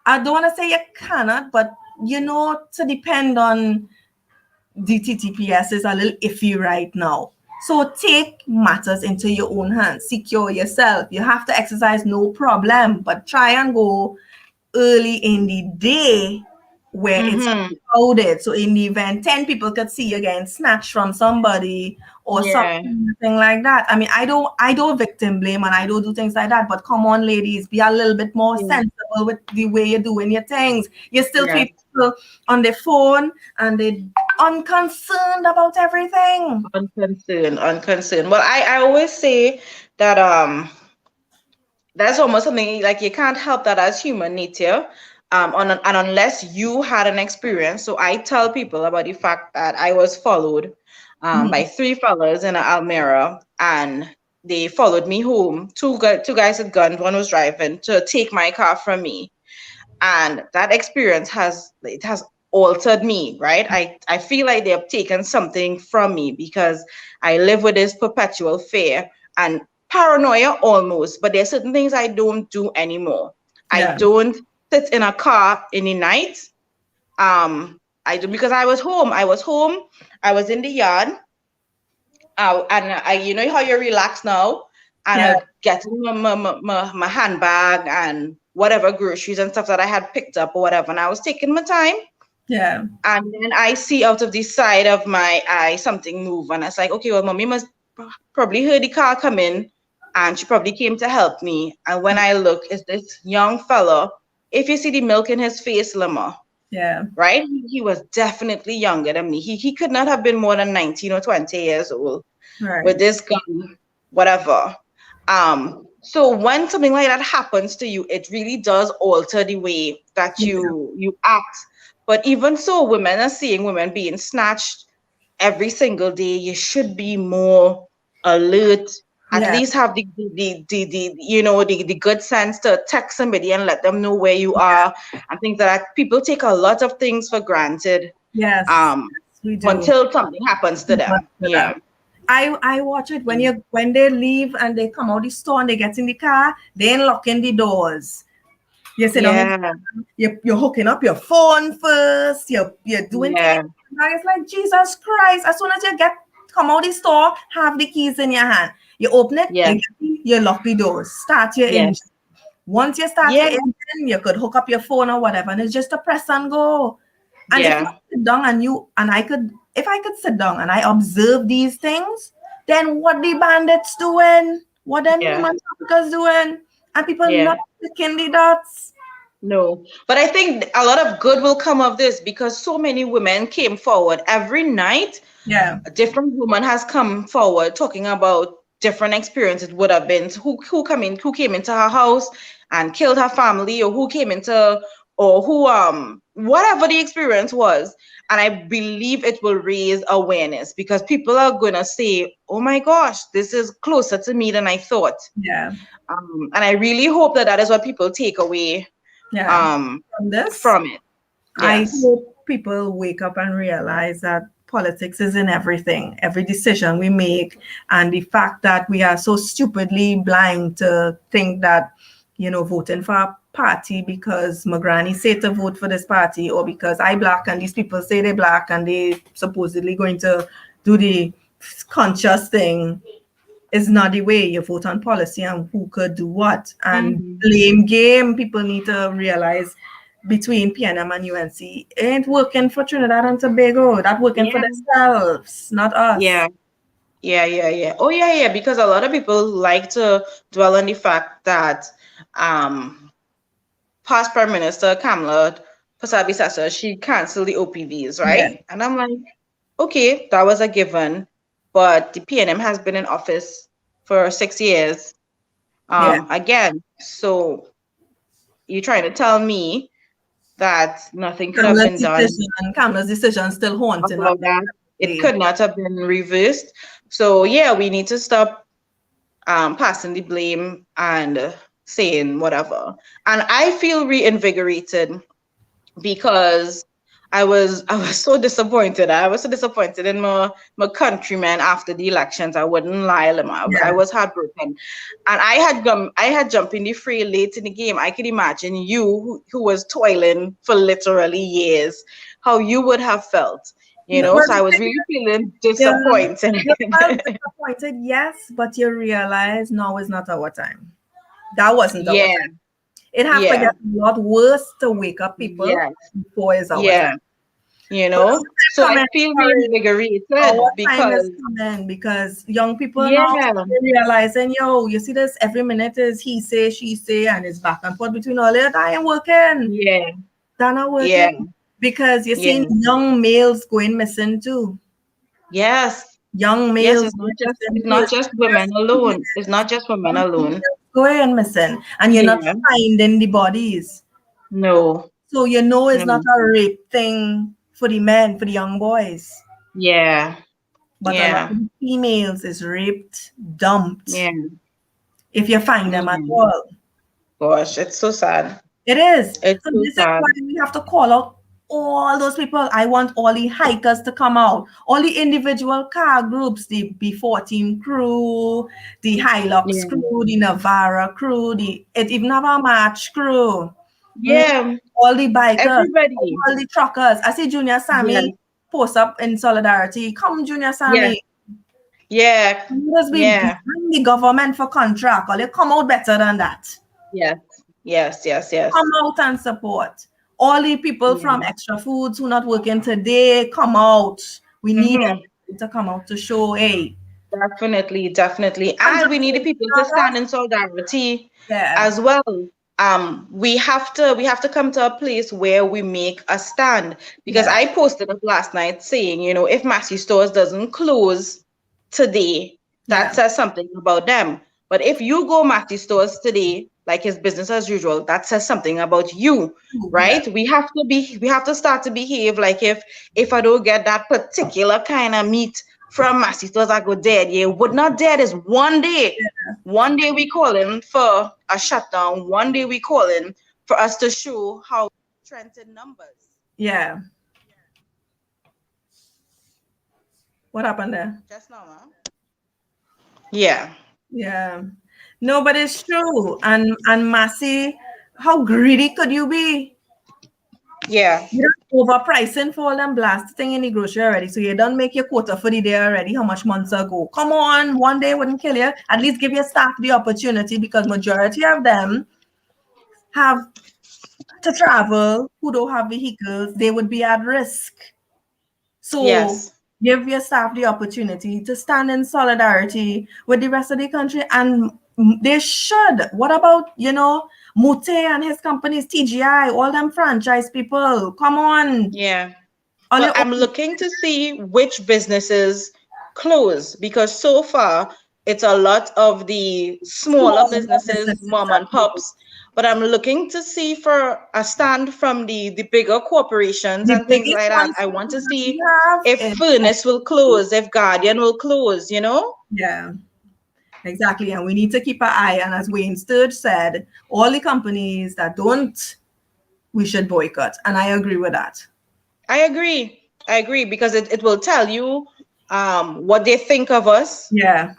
I don't want to say you cannot, but you know to depend on the TTPS is a little iffy right now. So take matters into your own hands. Secure yourself. You have to exercise, no problem, but try and go early in the day where it's Mm-hmm. crowded. So in the event 10 people could see you getting snatched from somebody or Yeah. something like that. I mean, I don't victim blame and I don't do things like that. But come on, ladies, be a little bit more Yeah. sensible with the way you're doing your things. You still Yeah. treat people on their phone and they're unconcerned about everything. Unconcerned. Well, I always say that that's almost something like you can't help that as human nature. And unless you had an experience. So I tell people about the fact that I was followed by three fellas in Almere, and they followed me home. Two guys with guns, one was driving to take my car from me. And that experience has altered me, right? I feel like they have taken something from me because I live with this perpetual fear and paranoia almost, but there's certain things I don't do anymore. I Yeah. don't sit in a car in the night. I do because I was home. I was in the yard. And you know how you relax now, and Yeah. I get my handbag and whatever groceries and stuff that I had picked up or whatever, and I was taking my time. Yeah. And then I see out of the side of my eye something move, and I was like, okay, well, mommy must probably heard the car come in, and she probably came to help me. And when I look, it's this young fella. If you see the milk in his face, Lama, Yeah. right? He was definitely younger than me. He could not have been more than 19 or 20 years old Right. with this gun, whatever. So when something like that happens to you, it really does alter the way that you act. But even so, women are seeing women being snatched every single day. You should be more alert. At Yeah. least have the the good sense to text somebody and let them know where you are and things like that. People take a lot of things for granted Yes. We do. until something happens to them. Yeah. I watch it when they leave and they come out the store and they get in the car, they unlocking the doors. You sit down, Yeah. you're hooking up your phone first, you're doing Yeah. things. Now it's like Jesus Christ. As soon as you come out the store, have the keys in your hand. You open it, Yeah. you lock the doors, start your engine. Yes. Once you start your Yeah. engine, you could hook up your phone or whatever, and it's just a press and go. And if you Yeah. sit down if I could sit down and I observe these things, then what the bandits doing, what them Yeah. human traffickers doing, and people Yeah. not picking the dots. No. But I think a lot of good will come of this because so many women came forward every night. Yeah. A different woman has come forward talking about different experiences would have been who came into her house and killed her family, or who came into or who whatever the experience was. And I believe it will raise awareness because people are gonna say, oh my gosh, this is closer to me than I thought. Yeah. And I really hope that that is what people take away Yeah. From this, from it. I Yes. hope people wake up and realize that politics is in everything, every decision we make, and the fact that we are so stupidly blind to think that, you know, voting for a party because my granny said to vote for this party, or because I black and these people say they're black and they supposedly going to do the conscious thing, is not the way. You vote on policy and who could do what. And blame game, people need to realize between PNM and UNC ain't working for Trinidad and Tobago. That working for themselves, not us. Yeah. Oh yeah, because a lot of people like to dwell on the fact that past Prime Minister Kamala Pasabi-Sasa, she canceled the OPVs, right? Yeah. And I'm like, okay, that was a given, but the PNM has been in office for 6 years. Again, so you're trying to tell me that nothing could have been done. Kamala's decision still haunting us. It could not have been reversed. So yeah, we need to stop passing the blame and saying whatever. And I feel reinvigorated because I was so disappointed. I was so disappointed in my countrymen after the elections. I wouldn't lie, Lema. I was heartbroken, and I had jumped in the fray late in the game. I could imagine you who was toiling for literally years, how you would have felt. You know, so I was really feeling disappointed. Disappointed, yes, but you realize now is not our time. That wasn't our time. It has to get a lot worse to wake up people before it's our time. You know, so I feel reinvigorated because young people now are realizing, yo, you see this, every minute is he say, she say, and it's back and forth between all that. I ain't working. Yeah. They're not working. Because you're seeing young males going missing too. Yes. Young males. Yes, it's not just women alone. It's not just women alone. Going missing. And you're not finding the bodies. No. So you know it's not a rape thing for the men, for the young boys. Yeah. But a lot of females is raped, dumped. Yeah. If you find them at all. Gosh, it's so sad. It is. It's so so this sad. is why we have to call out all those people. I want all the hikers to come out, all the individual car groups, the B14 crew, the Hilux crew, the Navara crew, it even have a March crew. Yeah. All the bikers, everybody, all the truckers. I see Junior Sammy post up in solidarity. Come, Junior Sammy. Yeah. You must be behind the government for contract, or they come out better than that. Yes. Come out and support. All the people from Extra Foods who not working today, come out. We need them to come out to show, hey. Definitely. And we need the people to stand in solidarity as well. We have to come to a place where we make a stand, because I posted up last night saying, you know, if Massy Stores doesn't close today, that says something about them. But if you go Massy Stores today, like it's business as usual, that says something about you, right? We have to start to behave like if I don't get that particular kind of meat from Massy Stores, I go dead. Yeah, would not dead is one day. One day we calling for a shutdown. One day we calling for us to show how strengthened numbers. Yeah. What happened there? Just now, huh? Yeah. Yeah. No, but it's true. And Massy, how greedy could you be? Yeah. You're overpricing for all them blast thing in the grocery already. So you don't make your quota for the day already. How much months ago? Come on, one day wouldn't kill you. At least give your staff the opportunity, because majority of them have to travel, who don't have vehicles, they would be at risk. So give your staff the opportunity to stand in solidarity with the rest of the country, and they should. What about, you know, Mute and his companies, TGI, all them franchise people? Come on. Yeah. Well, I'm looking to see which businesses close, because so far it's a lot of the smaller businesses, mom and pops. but I'm looking to see for a stand from the bigger corporations The and things biggest like that. I concern want to that we see have if is, Furnace will close, if Guardian will close, you know? yeah, exactly. And we need to keep our eye. And as Wayne Sturge said, all the companies that don't, we should boycott. And I agree with that. I agree because it will tell you what they think of us, Yeah,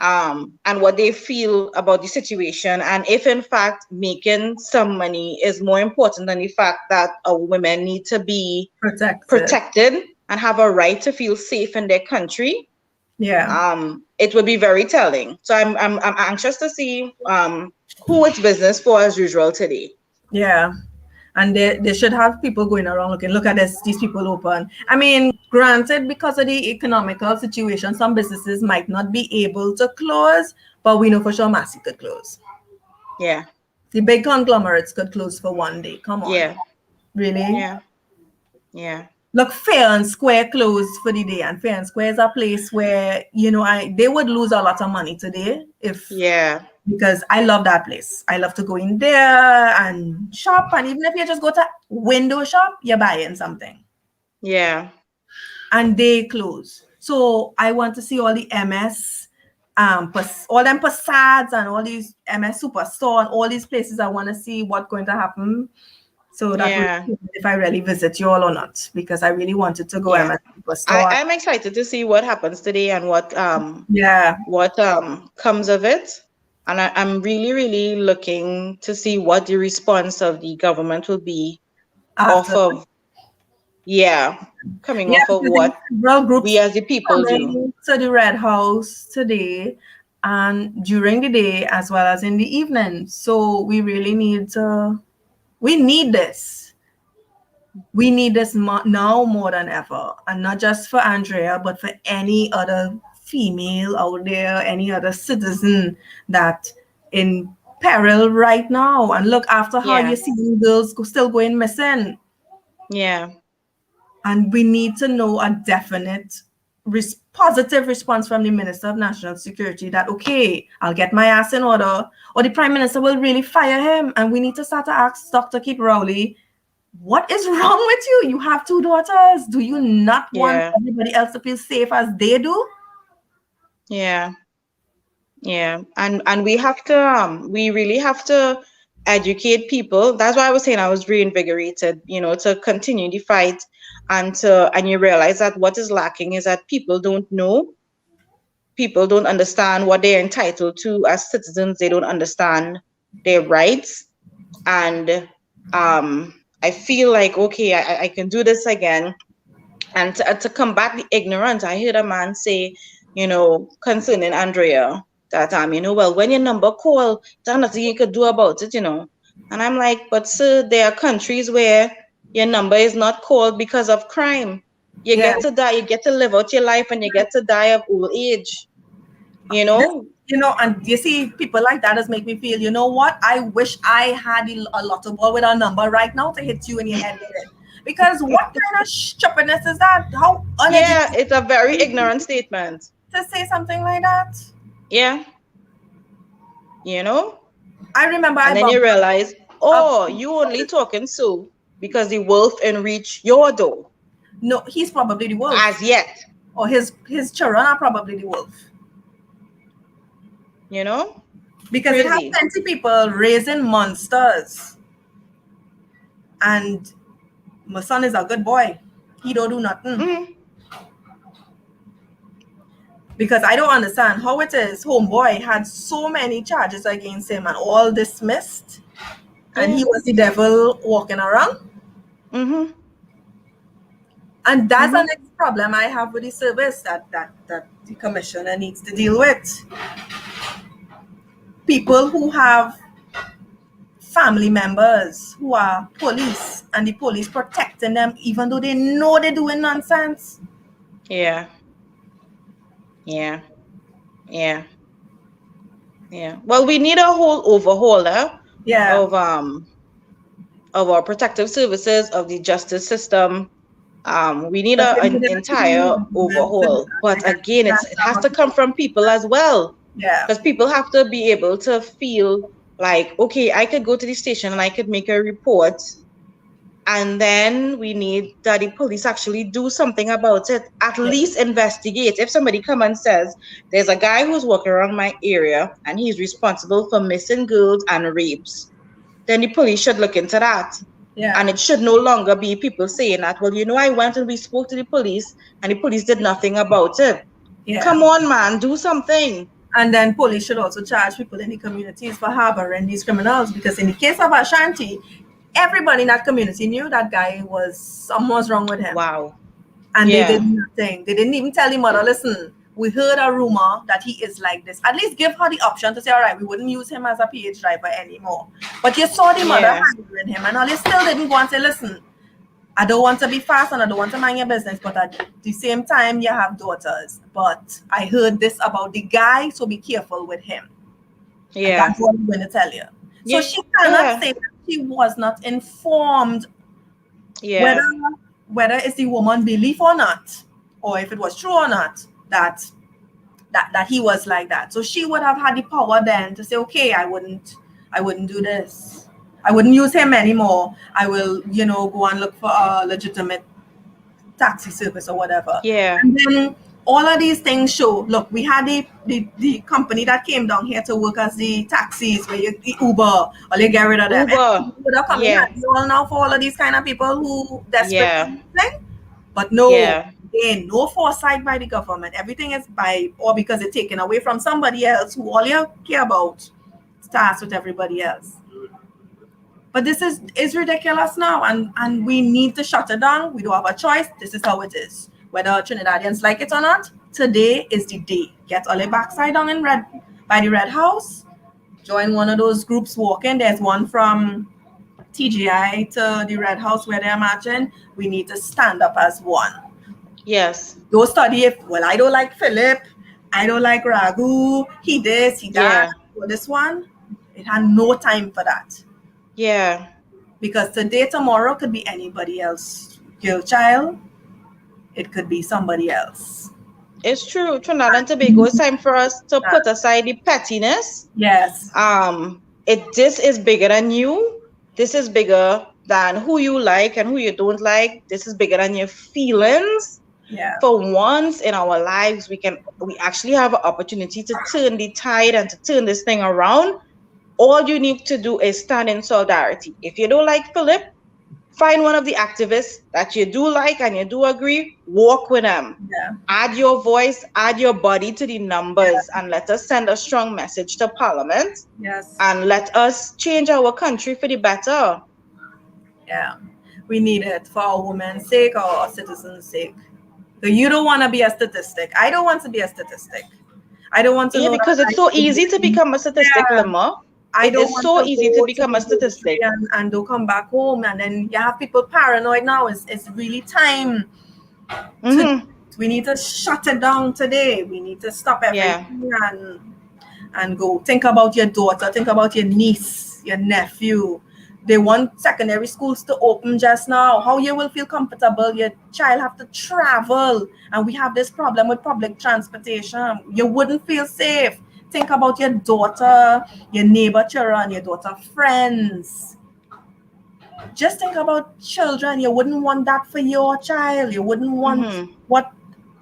and what they feel about the situation, and if in fact making some money is more important than the fact that women need to be protected. protected and have a right to feel safe in their country. Yeah, It will be very telling. So I'm anxious to see who it's business for as usual today. yeah. And they should have people going around looking, look at this, these people open. I mean, granted, because of the economical situation, some businesses might not be able to close, but we know for sure Massey could close. Yeah. The big conglomerates could close for one day. Come on. Yeah. Really? Yeah. Yeah. Look, Fair and Square closed for the day, and Fair and Square is a place where, you know, they would lose a lot of money today if, Yeah. because I love that place. I love to go in there and shop, and even if you just go to window shop, you're buying something. Yeah. And they close. So I want to see all the MS, all them Passats and all these MS Superstore and all these places. I want to see what's going to happen. So that Yeah. will if I really visit you all or not, because I really wanted to go Yeah. MS Superstore. I'm excited to see what happens today and what Yeah. comes of it. And I'm really, really looking to see what the response of the government will be off After. of, coming Yeah, off of because what several groups we as the people do. coming to the Red House today and during the day as well as in the evening. So we really need to, we need this. We need this now more than ever. And not just for Andrea, but for any other female out there, any other citizen that in peril right now. And look, after how Yeah. you see girls still going missing. Yeah. And we need to know a definite positive response from the Minister of National Security that, okay, I'll get my ass in order, or the Prime Minister will really fire him. And we need to start to ask Dr. Keith Rowley, what is wrong with you? You have two daughters. Do you not want everybody else to feel safe as they do? Yeah. Yeah. And we have to we really have to educate people. That's why I was saying I was reinvigorated, you know, to continue the fight, and you realize that what is lacking is that people don't know. People don't understand what they're entitled to as citizens. They don't understand their rights. And I feel like, okay, I can do this again. And to combat the ignorance, I heard a man say, you know, concerning Andrea, that you know, well, when your number call, there's nothing you could do about it, you know. And I'm like, but sir, there are countries where your number is not called because of crime. You get to die, you get to live out your life, and you get to die of old age. You know? You know, and you see people like that just make me feel, you know what? I wish I had a lotto ball with a number right now to hit you in your head with it. Because what kind of stupidness is that? How yeah, it's a very ignorant statement to say something like that. Yeah. You know? I remember and then you realize, oh, you only talking so because the wolf in reach your door. No, he's probably the wolf. As yet. Or his children are probably the wolf. You know? Because it has plenty people raising monsters. And my son is a good boy. He don't do nothing. Mm-hmm. Because I don't understand how it is homeboy had so many charges against him and all dismissed. And he was the devil walking around. Mm-hmm. And that's the next problem I have with the service that the commissioner needs to deal with. People who have family members who are police and the police protecting them even though they know they're doing nonsense. Yeah. Yeah. Yeah. Yeah. Well, we need a whole overhaul of our protective services, of the justice system. We need an entire overhaul. But again, it has to come from people as well. Yeah. Because people have to be able to feel Like, okay, I could go to the station and I could make a report, and then we need that the police actually do something about it, at Yeah. least investigate. If somebody come and says, there's a guy who's walking around my area and he's responsible for missing girls and rapes, then the police should look into that. Yeah. And it should no longer be people saying that, well, I went and we spoke to the police and the police did nothing about it. Yeah. Come on, man, do something. And then police should also charge people in the communities for harboring these criminals, because in the case of Ashanti, everybody in that community knew that guy something was wrong with him. Wow. And they did nothing. They didn't even tell the mother, listen, we heard a rumor that he is like this. At least give her the option to say, all right, we wouldn't use him as a PH driver anymore. But you saw the mother handling him, and all, you still didn't go and say, listen, I don't want to be fast and I don't want to mind your business, but at the same time, you have daughters. But I heard this about the guy, so be careful with him. Yeah. And that's what I'm going to tell you. So she cannot say that she was not informed whether it's the woman's belief or not, or if it was true or not, that he was like that. So she would have had the power then to say, okay, I wouldn't do this. I wouldn't use him anymore. I will, go and look for a legitimate taxi service or whatever. Yeah. And then all of these things show, look, we had the company that came down here to work as the taxis, where the Uber, or they get rid of them. Uber. All now for all of these kind of people who desperate thing. But no, again, no foresight by the government. Everything is because it's taken away from somebody else who all you care about starts with everybody else. But this is ridiculous now, and we need to shut it down. We don't have a choice. This is how it is. Whether Trinidadians like it or not, today is the day. Get all your backside down by the Red House. Join one of those groups walking. There's one from TGI to the Red House where they're marching. We need to stand up as one. Yes. Don't study I don't like Philip. I don't like Raghu. He this, he that. For this one, it had no time for that. Yeah. Because today, tomorrow could be anybody else. Girl child, it could be somebody else. It's true. Trinidad and Tobago, it's time for us to put aside the pettiness. Yes. This is bigger than you. This is bigger than who you like and who you don't like. This is bigger than your feelings. Yeah. For once in our lives, we actually have an opportunity to turn the tide and to turn this thing around. All you need to do is stand in solidarity. If you don't like Philip, find one of the activists that you do like and you do agree, walk with them. Yeah. Add your voice, add your body to the numbers, and let us send a strong message to Parliament. Yes. And let us change our country for the better. Yeah. We need it for our women's sake or our citizens' sake. So you don't want to be a statistic. I don't want to be a statistic. I don't want to know because it's so easy to become a statistic, Lemma. It's so easy to become a statistic. And don't come back home, and then you have people paranoid now. It's really time. We need to shut it down today. We need to stop everything and go. Think about your daughter. Think about your niece, your nephew. They want secondary schools to open just now. How you will feel comfortable? Your child have to travel, and we have this problem with public transportation. You wouldn't feel safe. Think about your daughter, your neighbor children, your daughter friends. Just think about children. You wouldn't want that for your child. You wouldn't want what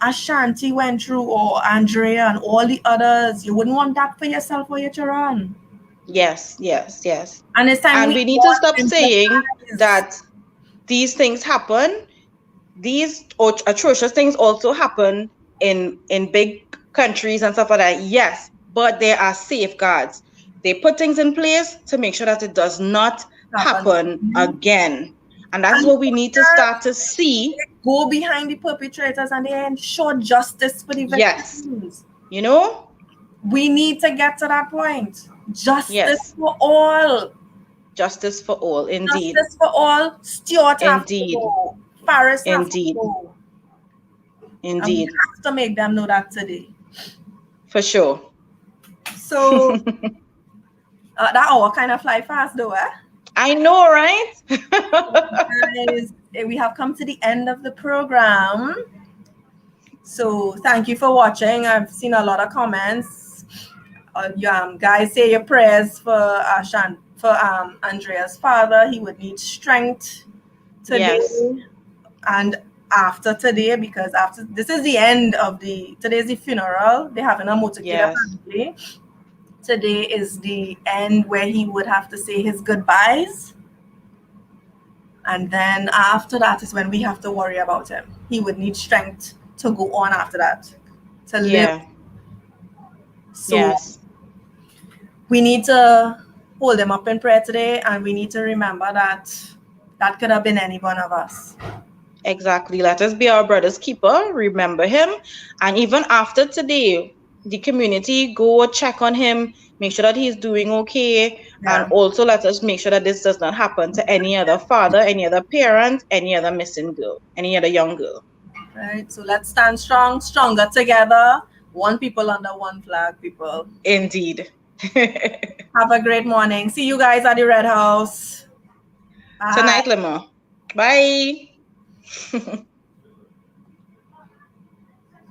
Ashanti went through, or Andrea and all the others. You wouldn't want that for yourself or your children. Yes. And it's time we need to stop saying that these things happen. These atrocious things also happen in big countries and stuff like that. Yes. But there are safeguards. They put things in place to make sure that it does not happen again. And that's what we need to start to see. Go behind the perpetrators and they ensure justice for the victims. Yes. We need to get to that point. Justice for all. Justice for all, indeed. Justice for all. Stuart have to go. Paris have to go. Indeed. And we have to make them know that today. For sure. So that hour kind of fly fast though, eh? I know, right? Guys, we have come to the end of the program. So thank you for watching. I've seen a lot of comments. guys, say your prayers for Andrea's father. He would need strength today. Yes. And after today, because after this is the end of today's the funeral. They're having a motorcade Yes. family. Today is the end where he would have to say his goodbyes. And then after that is when we have to worry about him. He would need strength to go on after that, to live. Yeah. So Yes. we need to hold him up in prayer today, and we need to remember that could have been any one of us. Exactly. Let us be our brother's keeper. Remember him. And even after today, the community go check on him, make sure that he's doing okay. Yeah. And also let us make sure that this does not happen to any other father, any other parent, any other missing girl, any other young girl. Right. So let's stand strong, stronger together. One people under one flag, people. Indeed. Have a great morning. See you guys at the Red House. Bye. Tonight, Lemo. Bye.